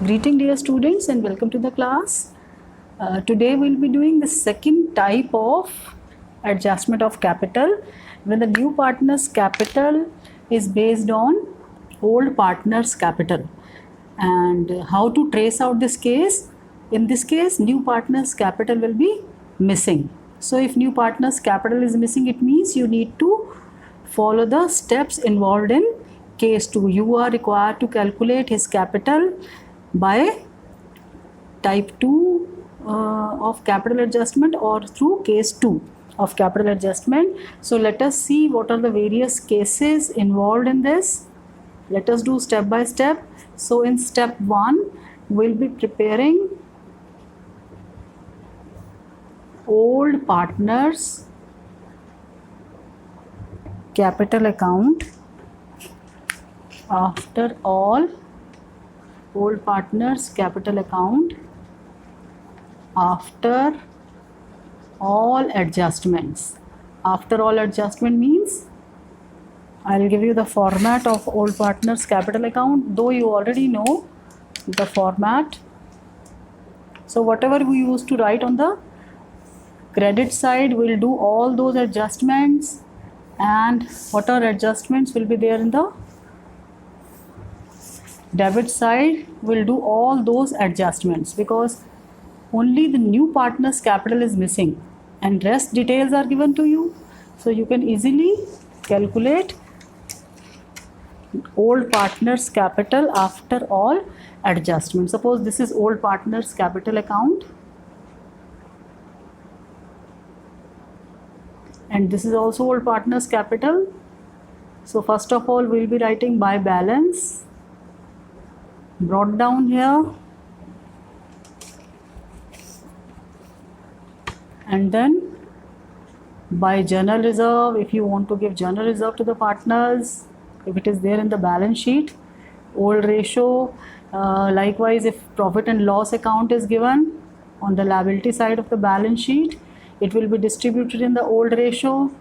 Greeting dear students and welcome to the class. Today we'll be doing the second type of adjustment of capital when the new partner's capital is based on old partner's capital. And how to trace out this case? In this case, new partner's capital will be missing. So if new partner's capital is missing, it means you need to follow the steps involved in case 2. You are required to calculate his capital by type 2 of capital adjustment or through case 2 of capital adjustment. So let us see what are the various cases involved in this. Let us do step by step. So in step 1, we'll be preparing old partners capital account. After all, old partners capital account after all adjustments. After all adjustment means I'll give you the format of old partners capital account, though you already know the format. So whatever we used to write on the credit side, we'll do all those adjustments, and whatever adjustments will be there in the debit side, will do all those adjustments, because only the new partner's capital is missing and rest details are given to you. So you can easily calculate old partner's capital after all adjustments. Suppose this is old partner's capital account and this is also old partner's capital. So first of all, we'll be writing by balance, brought down here, and then by general reserve. If you want to give general reserve to the partners, if it is there in the balance sheet, old ratio. Likewise, if profit and loss account is given on the liability side of the balance sheet, it will be distributed in the old ratio.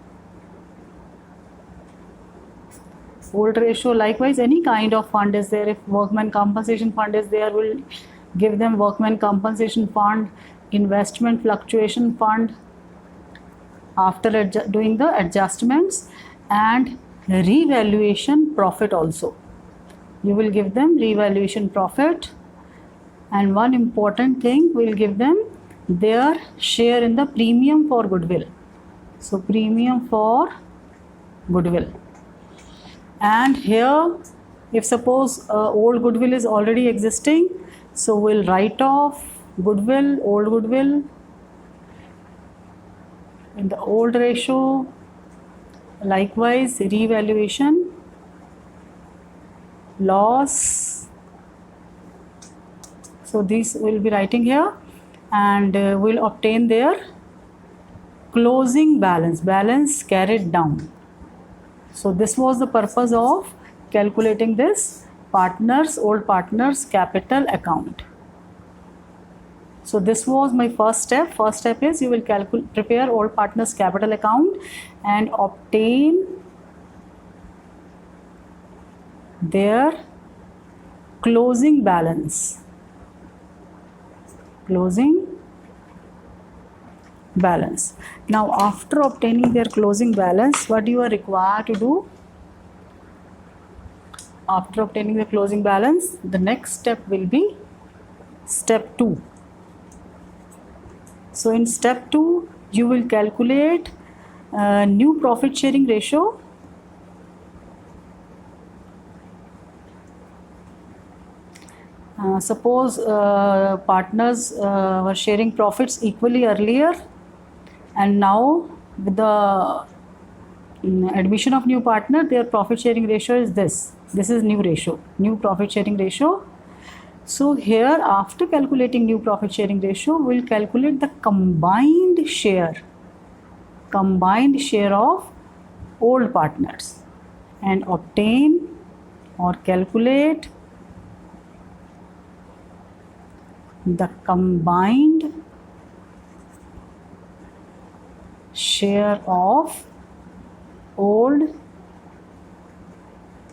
Old ratio. Likewise, any kind of fund is there. If workman compensation fund is there, we'll give them workman compensation fund, investment fluctuation fund after doing the adjustments, and revaluation profit also. You will give them revaluation profit, and one important thing, we'll give them their share in the premium for goodwill. So premium for goodwill. And here, if suppose old goodwill is already existing, so we'll write off goodwill, old goodwill in the old ratio. Likewise, revaluation loss. So these will be writing here, and we'll obtain their closing balance, balance carried down. So this was the purpose of calculating this old partners capital account. So this was my first step. First step is you will prepare old partners capital account and obtain their closing balance. Closing balance. Now after obtaining their closing balance, what you are required to do? After obtaining the closing balance, the next step will be step 2. So in step 2, you will calculate new profit sharing ratio. Suppose partners were sharing profits equally earlier, and now with the admission of new partner, their profit sharing ratio is this. This is new ratio, new profit sharing ratio. So here, after calculating new profit sharing ratio, we'll calculate the combined share of old partners and obtain or calculate the combined share of old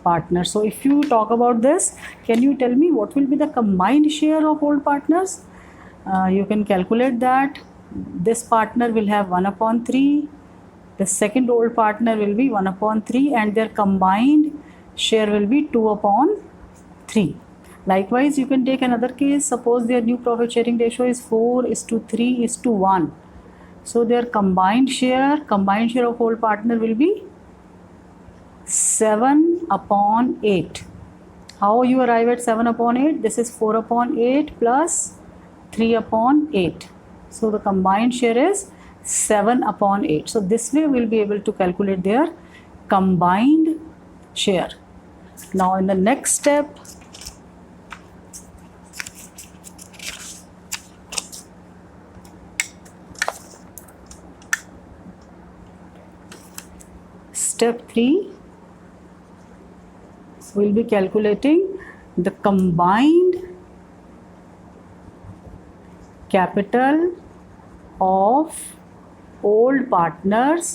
partners. So if you talk about this, can you tell me what will be the combined share of old partners? You can calculate that. This partner will have 1 upon 3. The second old partner will be 1 upon 3 and their combined share will be 2 upon 3. Likewise, you can take another case. Suppose their new profit sharing ratio is 4:3:1. So their combined share of old partner will be 7 upon 8. How you arrive at 7 upon 8? This is 4 upon 8 plus 3 upon 8. So the combined share is 7 upon 8. So this way we will be able to calculate their combined share. Now in the next step, step 3, we will be calculating the combined capital of old partners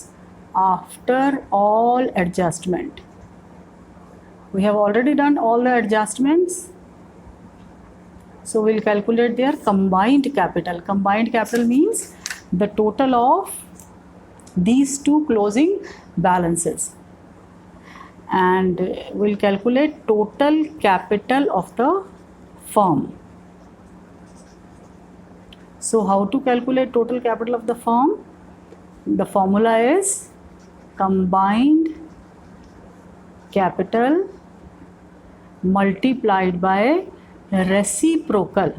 after all adjustment. We have already done all the adjustments. So we will calculate their combined capital. Combined capital means the total of these two closing balances. And we will calculate total capital of the firm. So how to calculate total capital of the firm? The formula is combined capital multiplied by reciprocal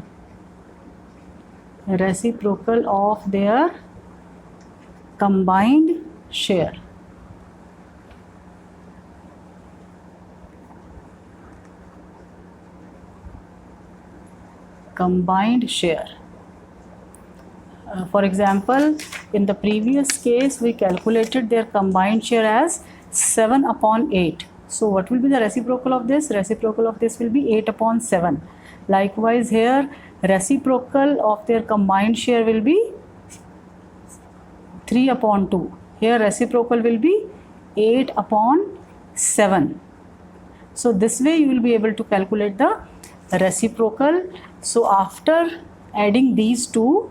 of their combined share. Combined share. For example, in the previous case, we calculated their combined share as 7 upon 8. So what will be the reciprocal of this? Reciprocal of this will be 8 upon 7. Likewise here, reciprocal of their combined share will be 3 upon 2. Here reciprocal will be 8 upon 7. So this way you will be able to calculate the reciprocal. So after adding these two,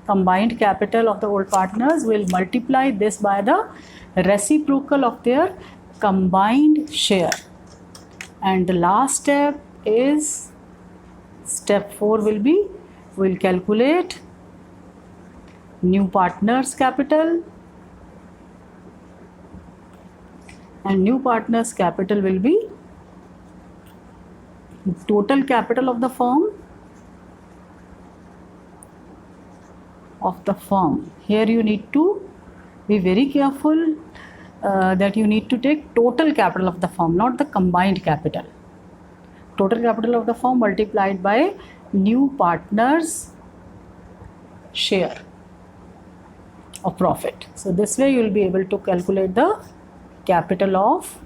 combined capital of the old partners, will multiply this by the reciprocal of their combined share. And the last step is step 4 will be, we will calculate new partners capital, and new partners capital will be total capital of the firm Here you need to be very careful that you need to take total capital of the firm, not the combined capital. Total capital of the firm multiplied by new partners share of profit. So this way you will be able to calculate the capital of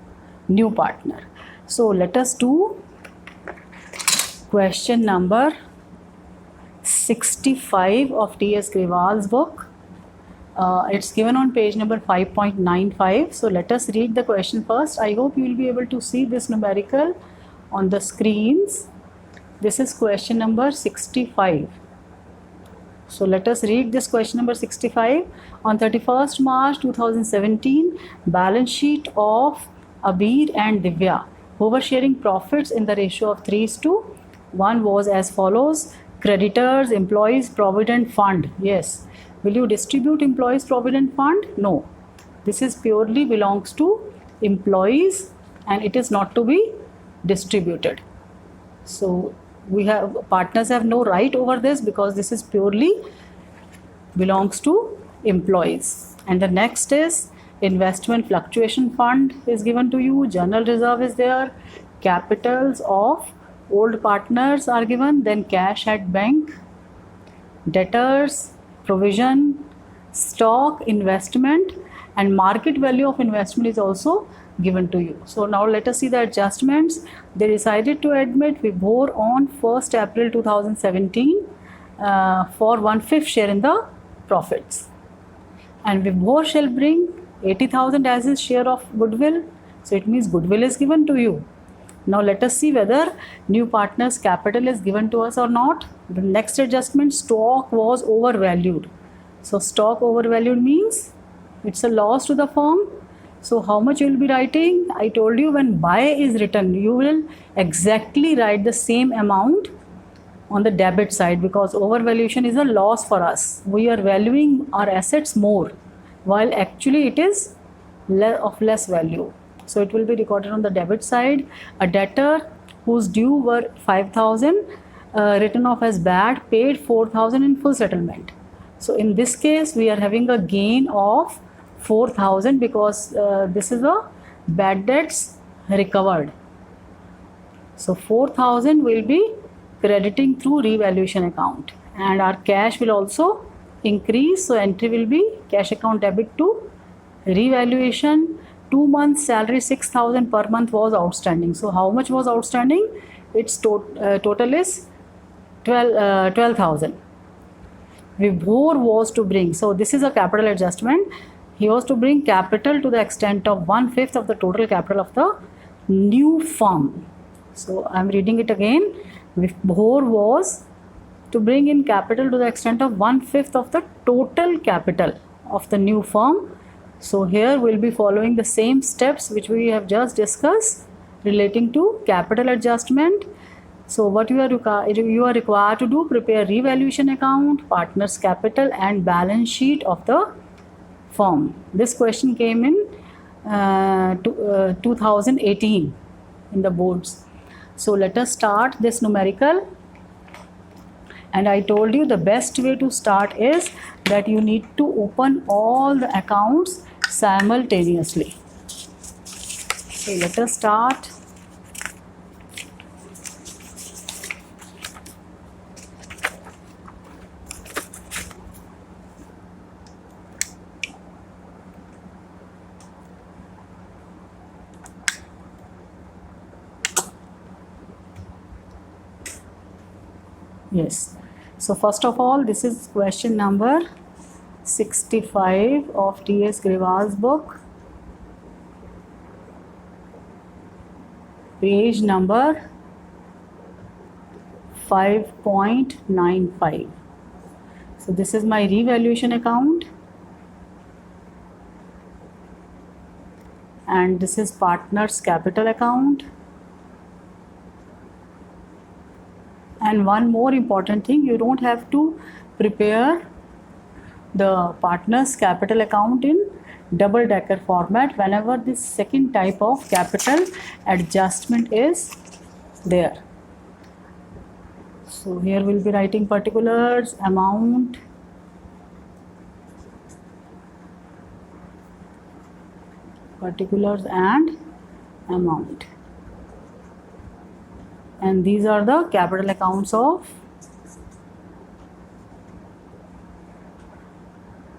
new partner. So let us do question number 65 of T.S. Grewal's book. It's given on page number 5.95. So let us read the question first. I hope you will be able to see this numerical on the screens. This is question number 65. So let us read this question number 65. On 31st March 2017, balance sheet of Abir and Divya, who were sharing profits in the ratio of 3:1, was as follows. Creditors, employees, provident fund. Yes. Will you distribute employees provident fund? No. This is purely belongs to employees and it is not to be distributed. So we have partners have no right over this because this is purely belongs to employees. And the next is investment fluctuation fund is given to you. General reserve is there. Capitals of old partners are given. Then cash at bank, debtors, provision, stock, investment, and market value of investment is also given to you. So now let us see the adjustments. They decided to admit Vibhor on 1st April 2017 for 1/5 share in the profits. And Vibhor shall bring 80,000 as his share of goodwill, So it means goodwill is given to you. Now let us see whether new partner's capital is given to us or not. The next adjustment, stock was overvalued. So stock overvalued means it's a loss to the firm. So how much you will be writing? I told you when buy is written, you will exactly write the same amount on the debit side, because overvaluation is a loss for us. We are valuing our assets more while actually it is of less value. So it will be recorded on the debit side. A debtor whose due were 5,000 written off as bad paid 4,000 in full settlement. So in this case we are having a gain of 4,000 because this is a bad debts recovered. So 4,000 will be crediting through revaluation account, and our cash will also increase. So entry will be cash account debit to revaluation. 2 months salary 6,000 per month was outstanding. So how much was outstanding? Its total is 12,000. Vibhor was to bring, so this is a capital adjustment. He was to bring capital to the extent of 1/5 of the total capital of the new firm. So I am reading it again. Vibhor was to bring in capital to the extent of 1/5 of the total capital of the new firm. So here we'll be following the same steps which we have just discussed relating to capital adjustment. So what you are required to do, prepare revaluation account, partners capital and balance sheet of the firm. This question came in 2018 in the boards. So let us start this numerical. And I told you the best way to start is that you need to open all the accounts simultaneously. So let us start. Yes. So first of all, this is question number 65 of T.S. Grewal's book, page number 5.95. So this is my revaluation account, and this is partners capital account. And one more important thing, you don't have to prepare the partners capital account in double decker format whenever this second type of capital adjustment is there. So here we'll be writing particulars, amount, particulars and amount. And these are the capital accounts of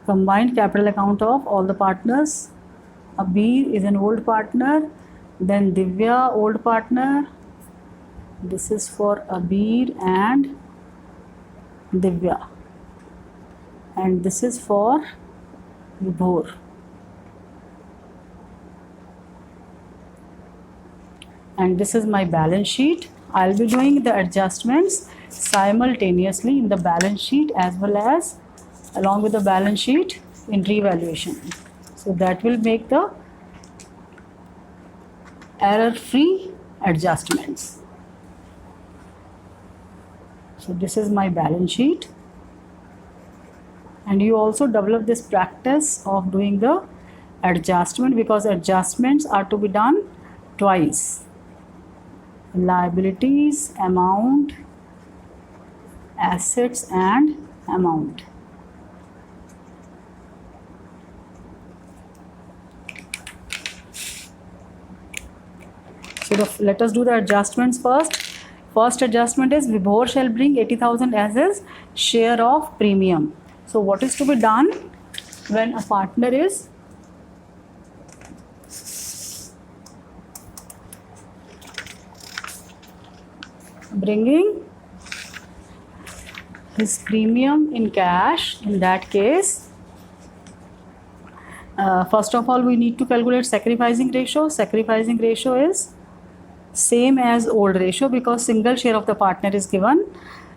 combined capital account of all the partners. Abir is an old partner, then Divya old partner. This is for Abir and Divya, and this is for Vibhor. And this is my balance sheet. I'll be doing the adjustments simultaneously in the balance sheet as well as along with the balance sheet in revaluation. So that will make the error-free adjustments. So this is my balance sheet, and you also develop this practice of doing the adjustment because adjustments are to be done twice. Liabilities, amount, assets and amount. So let us do the adjustments first. First adjustment is Vibhor shall bring 80,000 as his share of premium. So what is to be done when a partner is bringing his premium in cash? In that case, First of all, we need to calculate sacrificing ratio. Sacrificing ratio is same as old ratio because single share of the partner is given.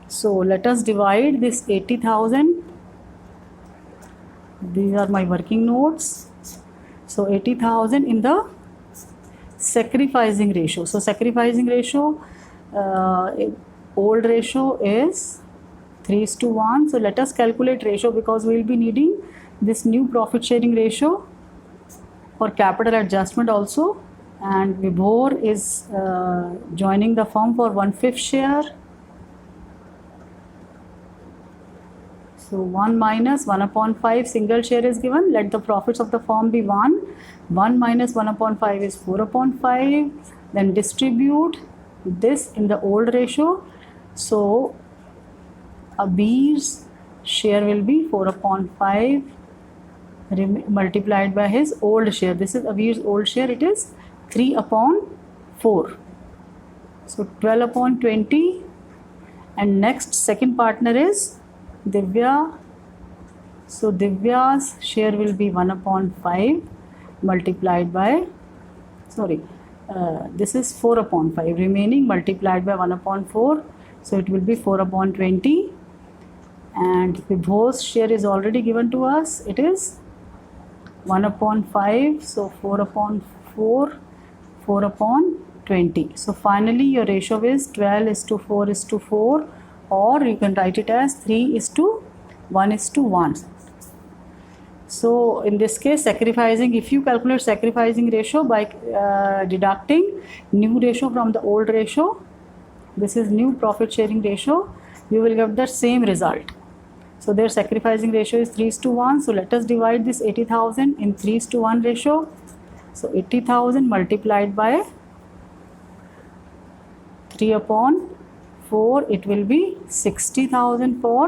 So let us divide this 80,000. These are my working notes. So 80,000 in the sacrificing ratio. So sacrificing ratio, old ratio is 3:1. So let us calculate ratio because we will be needing this new profit sharing ratio for capital adjustment also. And Vibhor is joining the firm for 1/5 share. So 1 minus 1/5 single share is given. Let the profits of the firm be 1. 1 minus 1/5 is 4/5. Then distribute this in the old ratio. So Abir's share will be 4/5 multiplied by his old share. This is Abir's old share. It is 3/4. So 12/20. And next second partner is Divya. So Divya's share will be 1/5 multiplied by, this is 4/5. Remaining multiplied by 1/4. So it will be 4/20. And Vibhor's share is already given to us. It is 1/5. So 4/4, 4/20. So finally your ratio is 12:4:4, or you can write it as 3:1:1. So in this case, sacrificing, if you calculate sacrificing ratio by deducting new ratio from the old ratio, this is new profit sharing ratio, you will get the same result. So their sacrificing ratio is 3:1. So let us divide this 80,000 in 3:1 ratio. So 80,000 multiplied by 3/4, it will be 60,000 for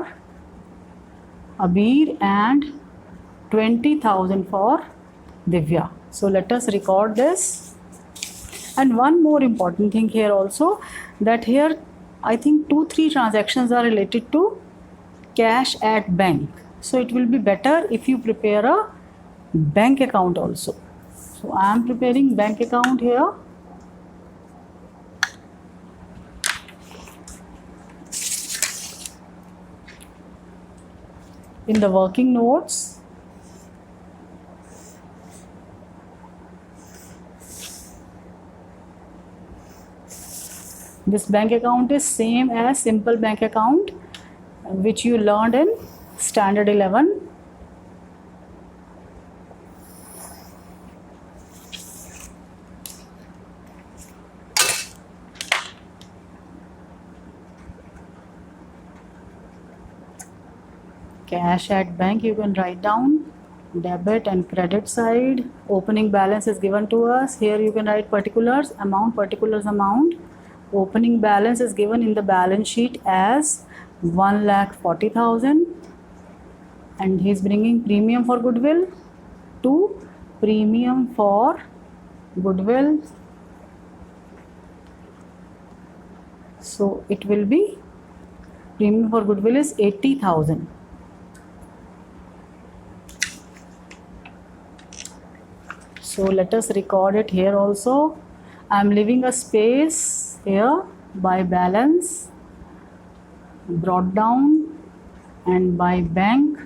Abir and 20,000 for Divya. So let us record this. And one more important thing here also, that here I think 2-3 transactions are related to cash at bank. So it will be better if you prepare a bank account also. So I am preparing bank account here. In the working notes, this bank account is same as simple bank account which you learned in standard 11. Cash at bank, you can write down debit and credit side. Opening balance is given to us. Here you can write particulars, amount, particulars amount. Opening balance is given in the balance sheet as 1,40,000, and he is bringing premium for goodwill to premium for goodwill. So it will be premium for goodwill is 80,000. So let us record it here also. I am leaving a space here by balance, brought down, and by bank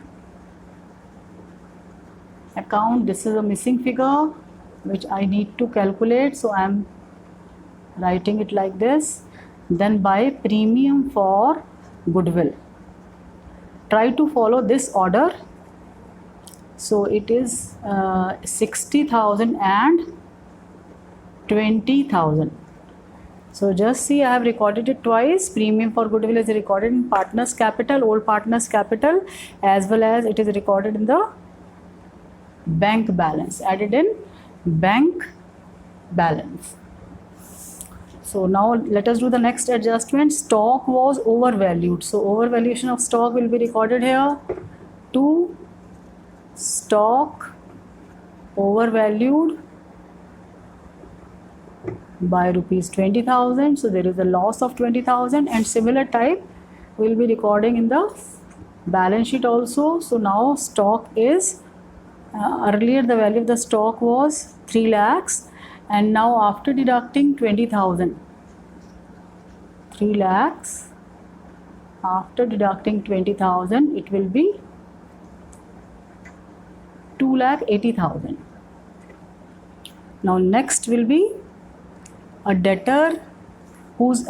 account. This is a missing figure which I need to calculate. So I am writing it like this. Then by premium for goodwill. Try to follow this order. So it is 60,000 and 20,000. So just see, I have recorded it twice. Premium for goodwill is recorded in partners capital, old partners capital, as well as it is recorded in the bank balance, added in bank balance. So now let us do the next adjustment. Stock was overvalued. So overvaluation of stock will be recorded here. 2, stock overvalued by rupees 20,000. So there is a loss of 20,000, and similar type we will be recording in the balance sheet also. So now stock is Earlier the value of the stock was 3 lakhs, and now after deducting 20,000, 3 lakhs, after deducting 20,000, it will be 2,80,000. Now next will be a debtor whose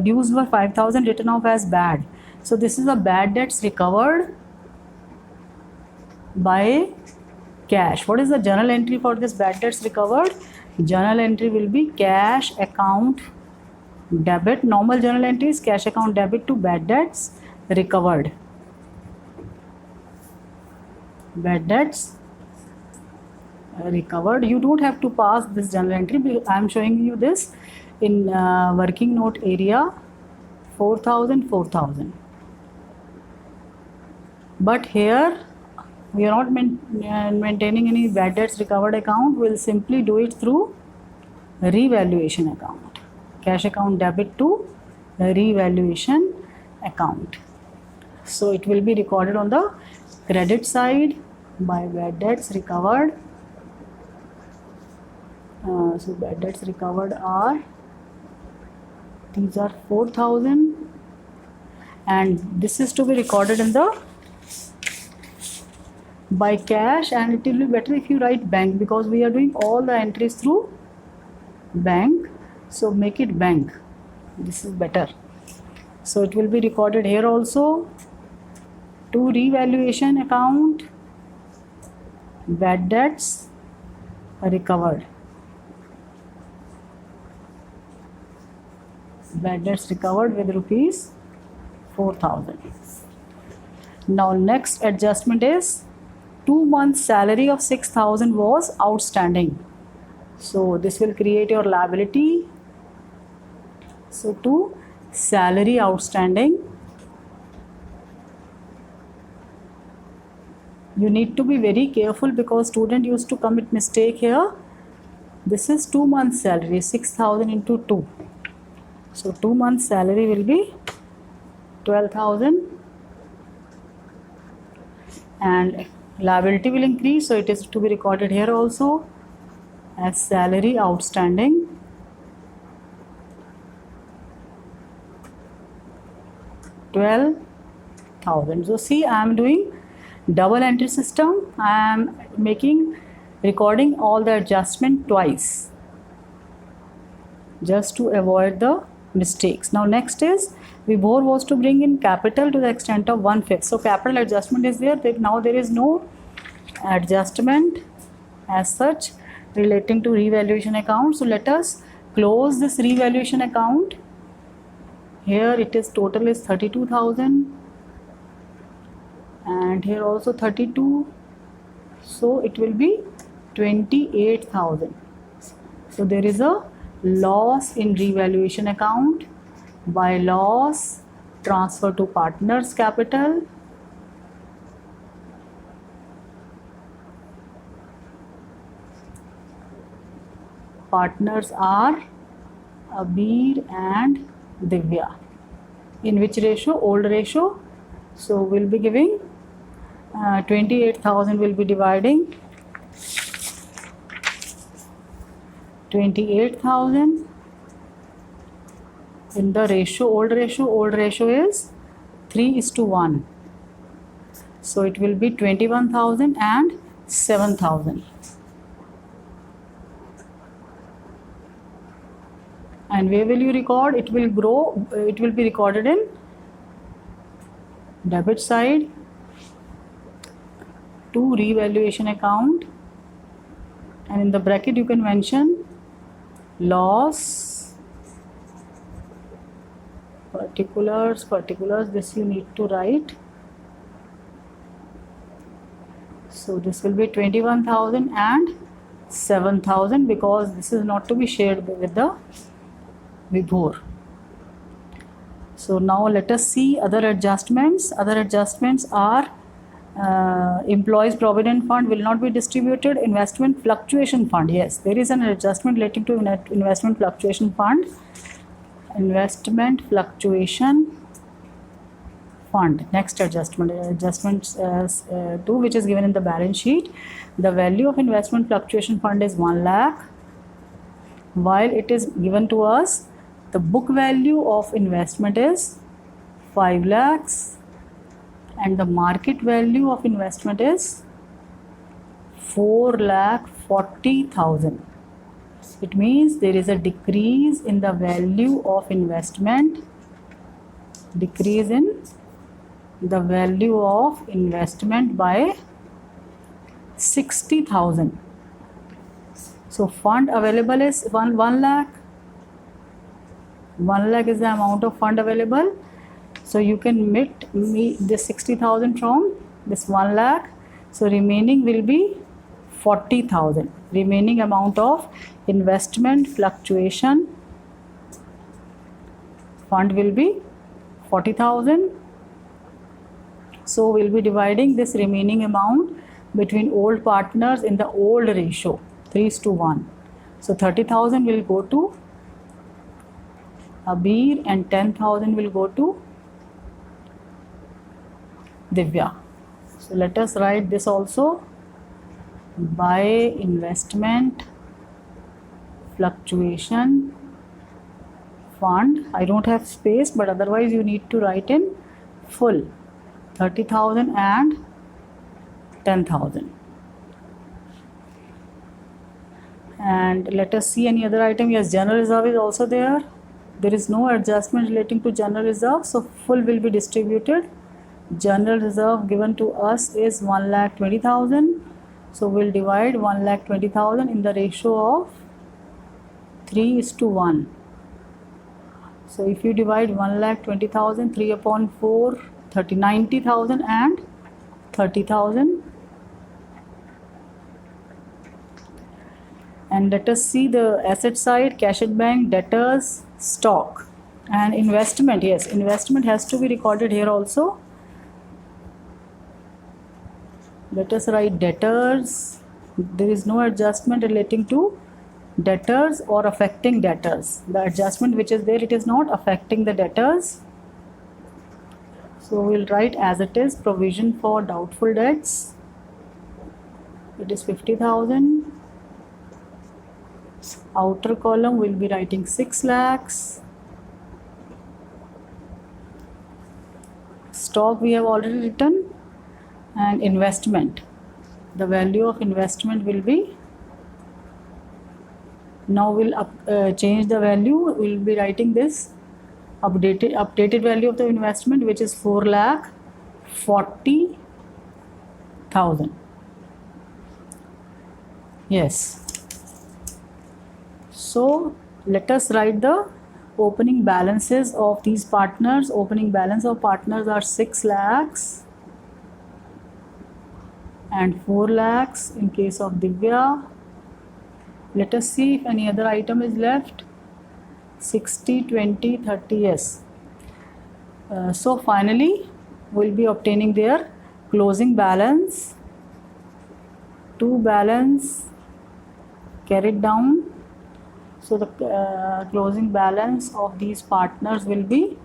dues were 5,000 written off as bad. So this is a bad debts recovered by cash. What is the journal entry for this bad debts recovered? Journal entry will be cash account debit. Normal journal entry is cash account debit to bad debts recovered. Bad debts recovered. You don't have to pass this journal entry. I am showing you this in working note area 4,000, 4,000. But here we are not maintaining any bad debts recovered account. We will simply do it through revaluation account. Cash account debit to revaluation account. So it will be recorded on the credit side by bad debts recovered. So bad debts recovered are, these are 4,000, and this is to be recorded in the by cash, and it will be better if you write bank, because we are doing all the entries through bank. So make it bank. This is better. So it will be recorded here also to revaluation account, bad debts recovered. Bad debts recovered with rupees 4,000. Now next adjustment is 2 months salary of 6,000 was outstanding. So this will create your liability. So to salary outstanding, you need to be very careful because student used to commit mistake here. This is 2 months salary, 6,000 into 2. So 2 months salary will be 12,000, and liability will increase, so it is to be recorded here also as salary outstanding. $12,000. So see, I am doing double entry system. I am recording all the adjustment twice just to avoid the mistakes. Now next is Vibhor was to bring in capital to the extent of 1/5. So capital adjustment is there. Now there is no adjustment as such relating to revaluation account. So let us close this revaluation account. Here it is total is 32,000, and here also 32. So it will be 28,000. So there is a loss in revaluation account. By loss, transfer to partners capital. Partners are Abir and Divya. In which ratio? Old ratio. So we'll be giving 28,000 will be dividing 28,000 in the ratio, old ratio is 3:1. So it will be 21,000 and 7,000. And where will you record? It will be recorded in debit side to revaluation account, and in the bracket you can mention loss particulars, this you need to write. So this will be 21,000 and 7,000, because this is not to be shared with the Vibhor. So now let us see other adjustments. Other adjustments are employees provident fund will not be distributed. Investment fluctuation fund, yes, there is an adjustment relating to investment fluctuation fund. Investment fluctuation fund. Next adjustment, adjustments 2, which is given in the balance sheet. The value of investment fluctuation fund is 1 lakh, while it is given to us the book value of investment is 5 lakhs and the market value of investment is 4,40,000. It means there is a decrease in the value of investment, decrease in the value of investment by 60,000. So fund available is 1 lakh. 1 lakh is the amount of fund available. So you can meet this 60,000 from this 1 lakh. So remaining will be 40,000. Remaining amount of investment fluctuation fund will be 40,000. So we'll be dividing this remaining amount between old partners in the old ratio, 3:1. So 30,000 will go to Abir and 10,000 will go to Divya. So let us write this also. By investment fluctuation fund, I don't have space, but otherwise you need to write in full 30,000 and 10,000. And let us see any other item. Yes, general reserve is also there. There is no adjustment relating to general reserve, so full will be distributed. General reserve given to us is 1,20,000. So we'll divide 1,20,000 in the ratio of 3:1. So if you divide 1,20,000, 3/4, 90,000 and 30,000. And let us see the asset side, cash at bank, debtors, stock and investment. Yes, investment has to be recorded here also. Let us write debtors. There is no adjustment relating to debtors or affecting debtors. The adjustment which is there, it is not affecting the debtors. So we'll write as it is, provision for doubtful debts. It is 50,000. Outer column will be writing 6 lakhs. Stock we have already written. And investment, the value of investment will be, now we'll change the value. We'll be writing this updated value of the investment, which is 4,40,000. Yes. So let us write the opening balances of these partners. Opening balance of partners are 6 lakhs and 4 lakhs in case of Divya. Let us see if any other item is left. 60, 20, 30, yes. So finally we'll be obtaining their closing balance. To balance carried down. So the closing balance of these partners will be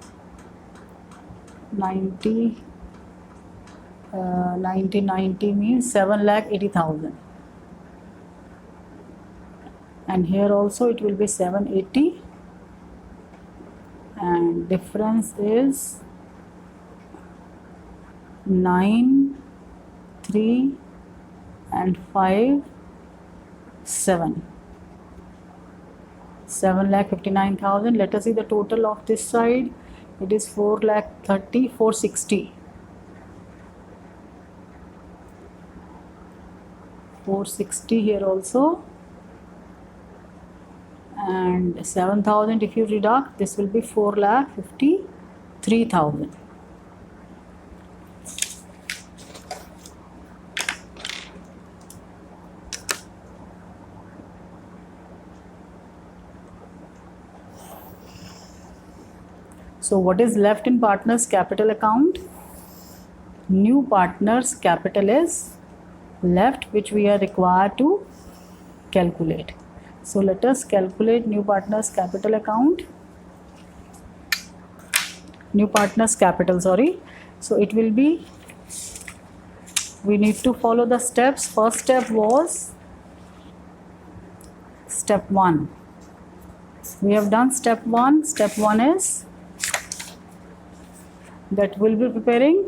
90 means 7,80,000, and here also it will be 780, and difference is 9, 3 and 5, 7. 7,59,000. Let us see the total of this side. It is 4,30,000, 460. 460 here also, and 7,000 if you deduct, this will be 4,53,000. So what is left in partners capital account? New partners capital is left, which we are required to calculate. So let us calculate new partners capital account. New partners capital, sorry. So it will be, we need to follow the steps. First step was step 1. We have done step 1. Step 1 is that we'll be preparing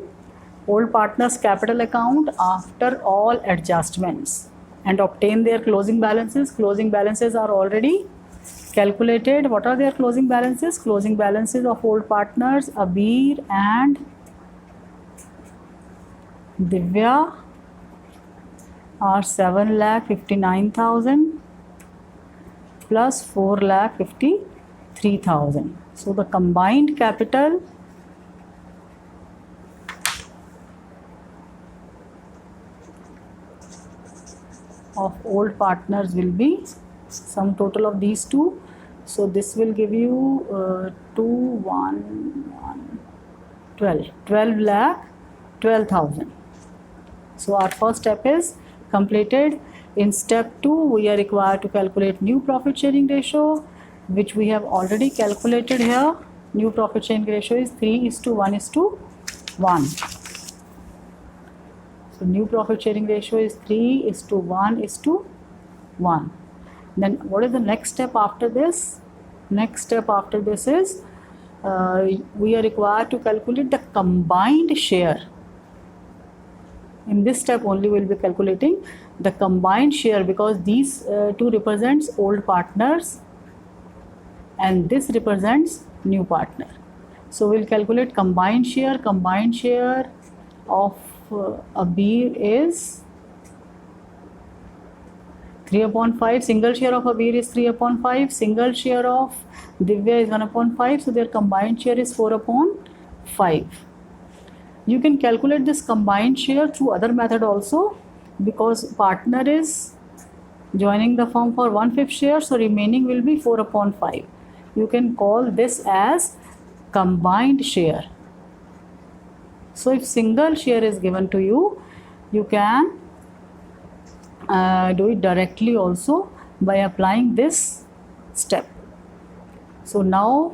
old partners capital account after all adjustments and obtain their closing balances. Closing balances are already calculated. What are their closing balances? Closing balances of old partners Abir and Divya are 7,59,000 plus 4,53,000. So the combined capital of old partners will be sum total of these two. So this will give you 12 lakh 12,000. So our first step is completed. In step 2, we are required to calculate new profit sharing ratio, which we have already calculated here. New profit sharing ratio is 3:1:1. So new profit sharing ratio is 3:1:1. Then what is the next step after this? Next step after this is we are required to calculate the combined share. In this step only we will be calculating the combined share, because these two represents old partners and this represents new partner. So we will calculate combined share. Combined share of Abir is 3/5. Single share of Abir is 3/5. Single share of Divya is 1/5. So their combined share is 4/5. You can calculate this combined share through other method also, because partner is joining the firm for 1/5 share, so remaining will be 4/5. You can call this as combined share. So if single share is given to you, you can do it directly also by applying this step. So now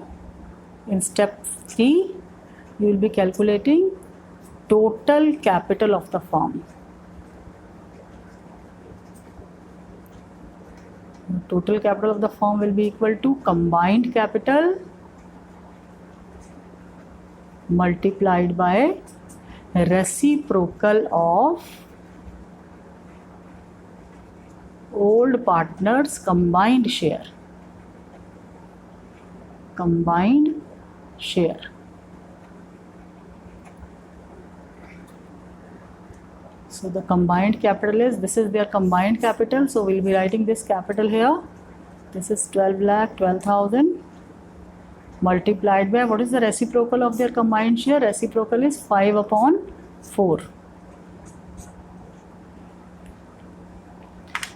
in step 3, you will be calculating total capital of the firm. Total capital of the firm will be equal to combined capital multiplied by reciprocal of old partners combined share. Combined share. So the combined capital is, this is their combined capital. So we'll be writing this capital here. This is 12,12,000 multiplied by, what is the reciprocal of their combined share? Reciprocal is 5/4.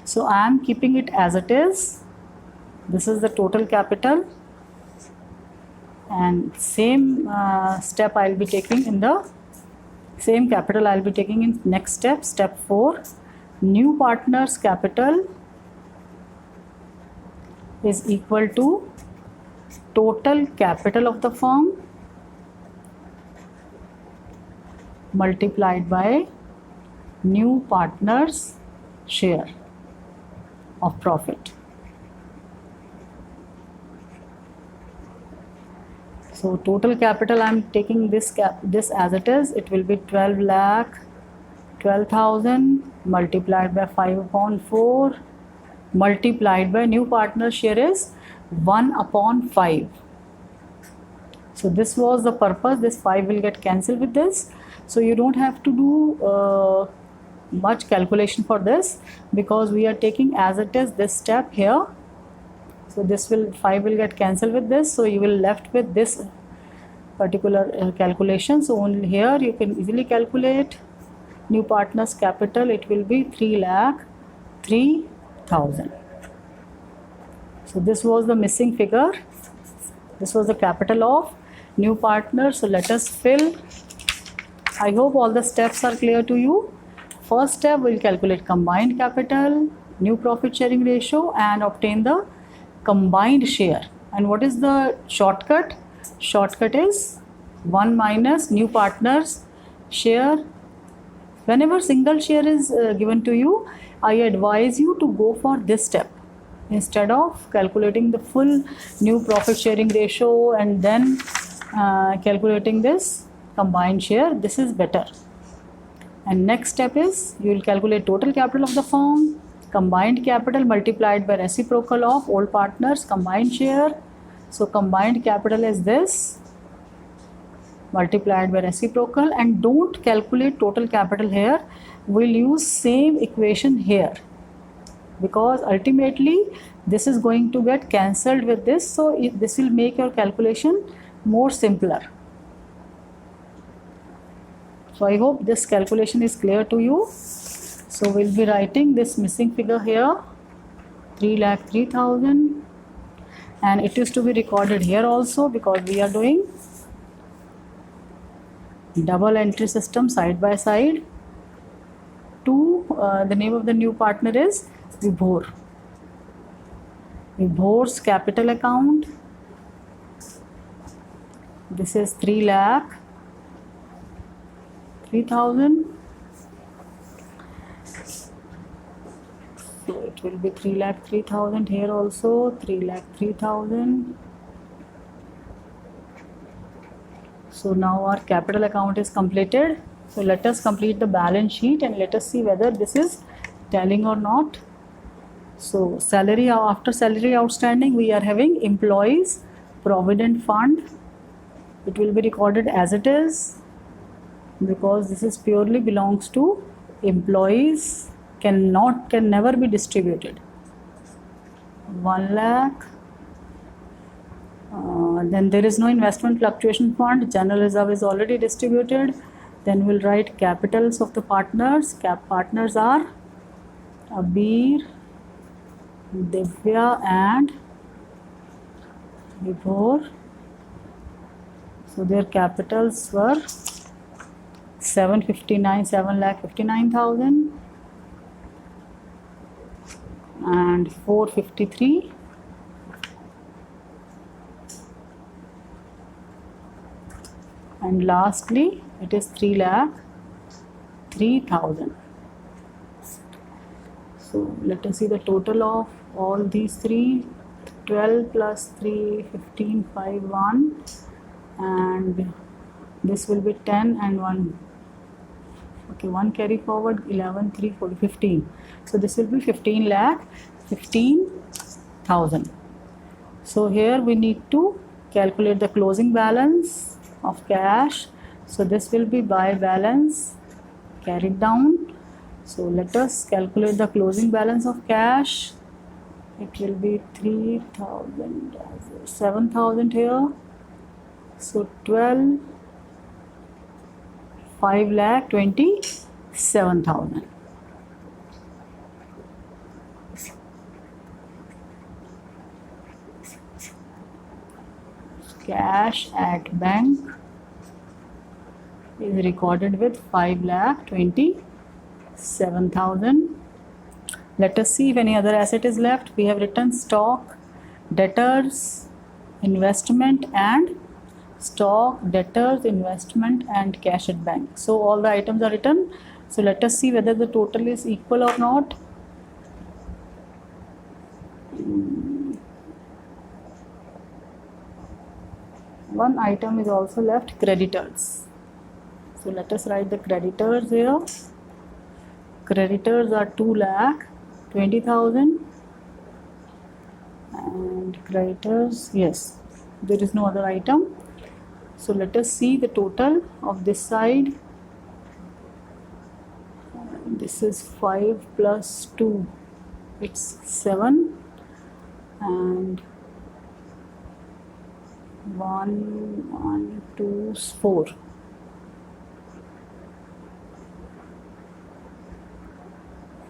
So I am keeping it as it is. This is the total capital, and same step I will be taking in the same capital I will be taking in next step, step 4. New partners capital is equal to total capital of the firm multiplied by new partners share of profit. So total capital, I am taking this as it is. It will be 12,12,000 multiplied by 5/4 multiplied by new partner share is 1/5. So this was the purpose. This 5 will get cancelled with this. So you don't have to do much calculation for this, because we are taking as it is this step here. So this 5 will get cancelled with this. So you will left with this particular calculation. So only here you can easily calculate new partners capital. It will be 3,03,000. So this was the missing figure. This was the capital of new partners. So let us fill. I hope all the steps are clear to you. First step, we will calculate combined capital, new profit sharing ratio, and obtain the combined share. And what is the shortcut? Shortcut is 1 minus new partners share. Whenever single share is given to you, I advise you to go for this step instead of calculating the full new profit sharing ratio and then calculating this combined share. This is better. And next step is you will calculate total capital of the firm, combined capital multiplied by reciprocal of old partners combined share. So combined capital is this multiplied by reciprocal, and don't calculate total capital here. We'll use same equation here because ultimately this is going to get cancelled with this, so this will make your calculation more simpler. So I hope this calculation is clear to you. So we'll be writing this missing figure here, 3,03,000, and it is to be recorded here also because we are doing double entry system side by side. The name of the new partner is Vibhor. Vibhor's capital account, this is 3,03,000. So it will be 3,03,000 here also, 3,03,000. So now our capital account is completed. So let us complete the balance sheet and let us see whether this is tallying or not. So salary, after salary outstanding, we are having employees provident fund. It will be recorded as it is because this is purely belongs to employees, can never be distributed. 1 lakh. Then there is no investment fluctuation fund. General reserve is already distributed. Then we'll write capitals of the partners. Partners are Abir, Divya and Vibhor. So their capitals were 7,59,000 and 453. And lastly, it is 3,03,000. So let us see the total of all these three. 12 plus 3, 15, 5, 1, and this will be 10 and 1. Okay, 1 carry forward, 11, 3, 4, 15. So this will be 15,15,000. So here we need to calculate the closing balance of cash. So this will be by balance carried down. So let us calculate the closing balance of cash. It will be 3,000, 7,000 here. So 12, 5,27,000. Cash at bank is recorded with 5,27,000. Let us see if any other asset is left. We have written stock, debtors, investment and stock, debtors, investment and cash at bank. So all the items are written. So let us see whether the total is equal or not. One item is also left, creditors. So let us write the creditors here. Creditors are 2,20,000 and creditors, yes, there is no other item. So let us see the total of this side. This is 5 plus 2, it's 7, and 1, 2, 4.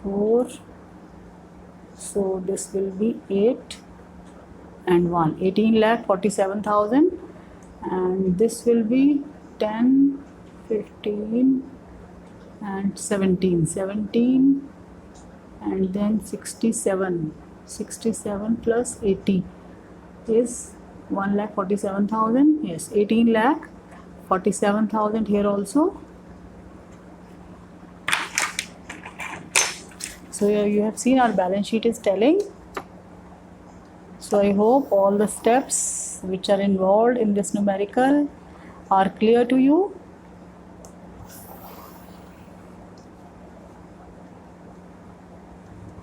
4. So this will be 8 and 1, 18,47,000, and this will be 10, 15 and 17, and then 67 plus 80 is 1,47,000. Yes, 18,47,000 here also. So you have seen our balance sheet is telling. So I hope all the steps which are involved in this numerical are clear to you.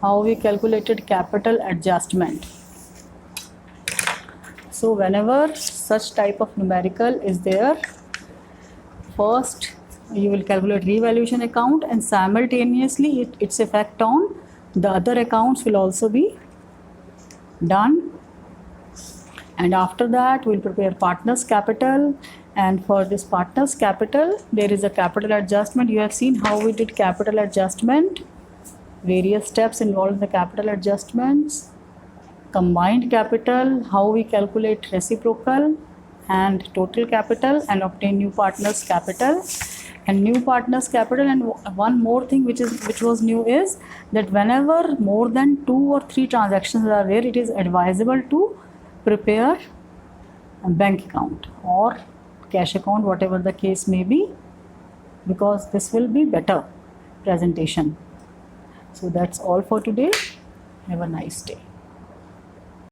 How we calculated capital adjustment. So whenever such type of numerical is there, first you will calculate revaluation account, and simultaneously its effect on the other accounts will also be done. And after that we'll prepare partners capital, and for this partners capital there is a capital adjustment. You have seen how we did capital adjustment, various steps involved in the capital adjustments. Combined capital, how we calculate reciprocal and total capital and obtain new partners capital. And new partners capital, and one more thing which was new is that whenever more than 2 or 3 transactions are there, it is advisable to prepare a bank account or cash account, whatever the case may be, because this will be better presentation. So that's all for today. Have a nice day.